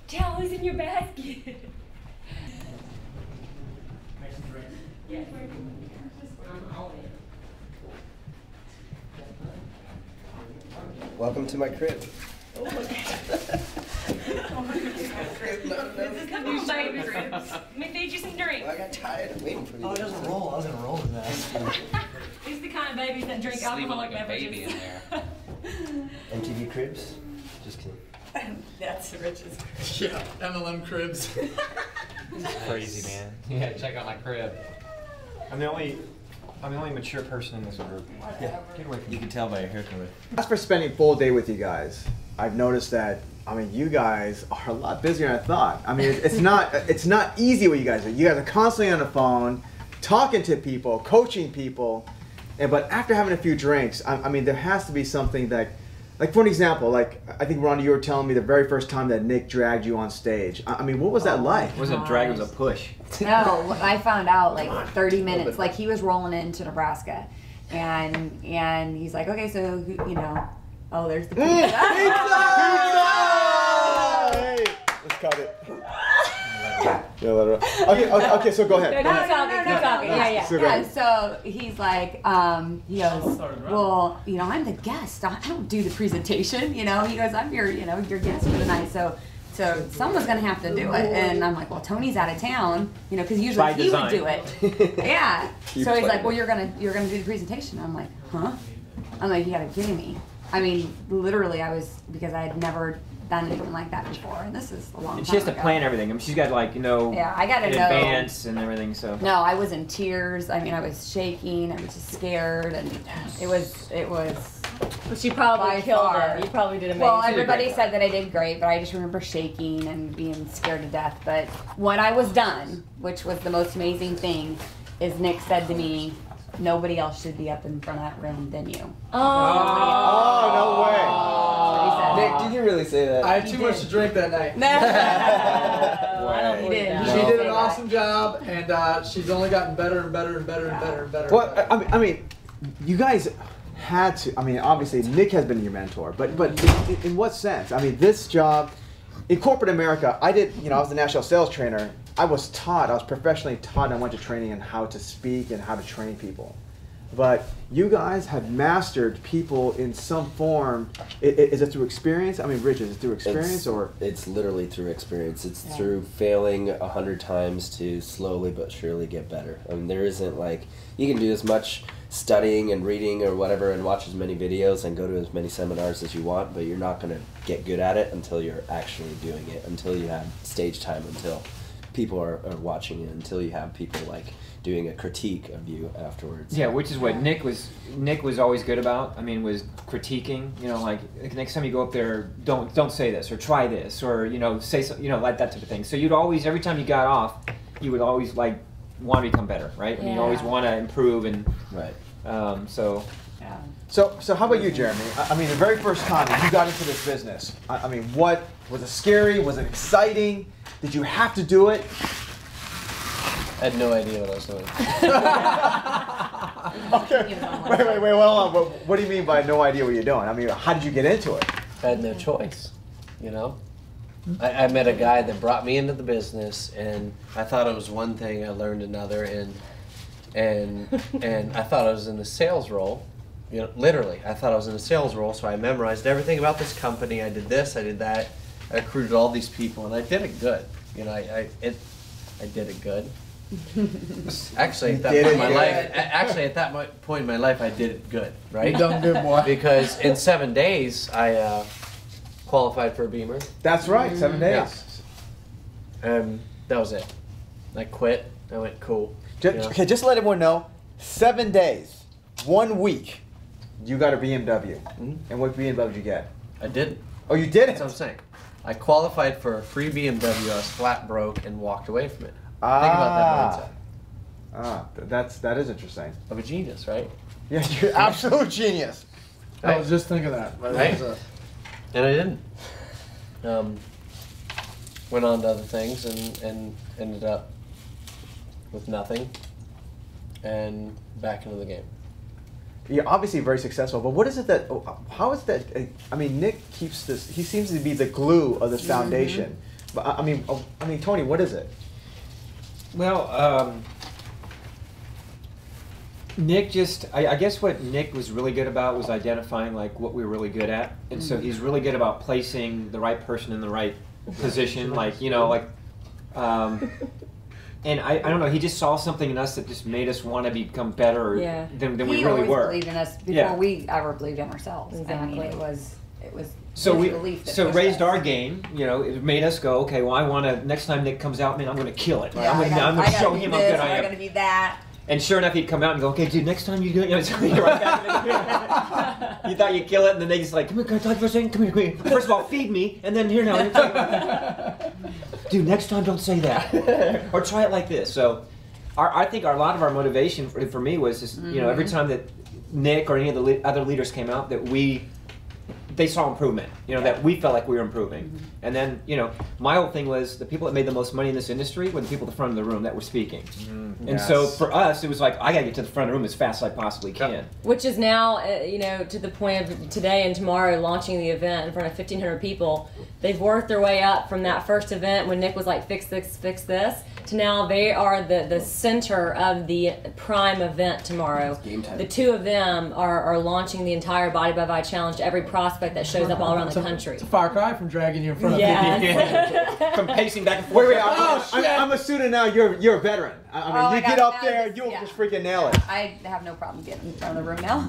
Tell who's in your basket. Yeah. Welcome to my crib. Oh my God. This is the new baby crib. Let me feed you some drinks. Well, I got tired of waiting for you. Oh, it doesn't roll. I was gonna roll with that. These are the kind of babies that drink alcoholic beverages. Baby in there. MTV Cribs? Just kidding. That's the richest. Yeah, MLM cribs. Crazy, man. Yeah, check out my crib. I'm the only mature person in this group. Yeah. Get away from You me. can tell by your hair color. As for spending full day with you guys, I've noticed that, I mean, you guys are a lot busier than I thought. I mean, it's not easy what you guys do. You guys are constantly on the phone, talking to people, coaching people, but after having a few drinks, I mean, there has to be something that, like for an example, like I think Rhonda, you were telling me the very first time that Nick dragged you on stage. I mean, what was that like? It wasn't a drag, it was a push. No, I found out like 30 minutes. Like he was rolling into Nebraska, and he's like, okay, so you know, oh, there's the pizza. Hey, let's cut it. Yeah, let her. Okay, so go ahead. Keep talking. Yeah. So go Yeah, ahead. so he's like, he goes, well, you know, I'm the guest. I don't do the presentation. You know, he goes, I'm your guest for the night. So someone's gonna have to do it. And I'm like, well, Tony's out of town. You know, because usually By he would design. do it. Yeah. You So he's play like, well, it. you're gonna do the presentation. I'm like, huh? I'm like, you gotta be kidding me. I mean, literally, because I had never done anything like that before, and this is a long time And she has to ago. plan everything. I mean, she's got like, you know, Yeah, I gotta in know. advance and everything, so. No, I was in tears. I mean, I was shaking. I was just scared, and it was. But you probably By killed far. it. You probably did amazing. Well, everybody said that I did great, but I just remember shaking and being scared to death. But when I was done, which was the most amazing thing, is Nick said to me, "Nobody else should be up in front of that room than you." Oh, no way. Nick, did you really say that? I had too much to drink that night. No, I don't he believe did. that. She He did an say awesome job, and she's only gotten better and better and better and better and better. Well, I mean, you guys had to. I mean, obviously, Nick has been your mentor, but in what sense? I mean, this job in corporate America, I did. You know, I was the national sales trainer. I was professionally taught, and I went to training on how to speak and how to train people. But you guys have mastered people in some form. Is it through experience? I mean, Rich, is it through experience or? It's literally through experience. It's through failing 100 times to slowly but surely get better. I mean, there isn't like, you can do as much studying and reading or whatever and watch as many videos and go to as many seminars as you want, but you're not going to get good at it until you're actually doing it, until you have stage time, until people are watching it, until you have people like doing a critique of you afterwards. Yeah, which is what Nick was always good about. I mean, was critiquing. You know, like next time you go up there, don't say this or try this or you know say so, you know, like that type of thing. So you'd always, every time you got off, you would always like want to become better, right? And you always want to improve and Right. So. Yeah. So how about you, Jeremy? I mean, the very first time that you got into this business, I mean, what was it? Scary? Was it exciting? Did you have to do it? I had no idea what I was doing. Okay. Wait, hold on. What do you mean by no idea what you're doing? I mean, how did you get into it? I had no choice, you know? I met a guy that brought me into the business, and I thought it was one thing, I learned another, and I thought I was in the sales role. You know, literally, I thought I was in a sales role, so I memorized everything about this company. I did this, I did that. I recruited all these people, and I did it good. You know, I did it good. Actually, at that point in my life, point in my life, I did it good, right? You done good, boy. Because in 7 days, I qualified for a Beamer. That's right, 7 days. That was it. I quit. I went, cool. Okay, just let everyone know, 7 days, 1 week, you got a BMW. And what BMW did you get? I didn't. Oh, you didn't? That's what I'm saying. I qualified for a free BMW. I was flat broke and walked away from it. Think about that mindset. That is interesting. Of a genius, right? Yeah, you're absolute genius. I was just thinking that. Right? And I didn't. Went on to other things and ended up with nothing and back into the game. You're obviously very successful, but what is it that, how is that, I mean, Nick keeps this, he seems to be the glue of this foundation. But I mean, Tony, what is it? Well, Nick I guess what Nick was really good about was identifying like what we were really good at, and so he's really good about placing the right person in the right position, like and I don't know, he just saw something in us that just made us want to become better than we really were. He always believed in us before we ever believed in ourselves. Exactly. I mean, it was so his we belief that so pushed raised us. our game. It made us go, okay, well, I want to, next time Nick comes out, man, I'm going to kill it. Right? Yeah, I'm going to show him how good I I'm am. going to be that. And sure enough, he'd come out and go, okay, dude, next time you do it, so you're right back in the You thought you'd kill it, and then they just like, come here, can I talk for a second? Come here. First of all, feed me, and then here now. Dude, next time don't say that. Or try it like this. So I think a lot of our motivation for me was just, every time that Nick or any of the other leaders came out, that they saw improvement, that we felt like we were improving. And then, my whole thing was the people that made the most money in this industry were the people at the front of the room that were speaking. And so for us, it was like, I got to get to the front of the room as fast as I possibly can. Which is now, to the point of today and tomorrow launching the event in front of 1,500 people. They've worked their way up from that first event when Nick was like, fix this, to now they are the center of the prime event tomorrow. Game time. The two of them are launching the entire Body by Body Challenge to every prospect that shows up all around the country. It's a far cry from dragging you in front of Yes. From pacing back and forth. Wait, I'm a student now. You're a veteran. I mean, you get up there, you'll just freaking nail it. I have no problem getting in front of the room now.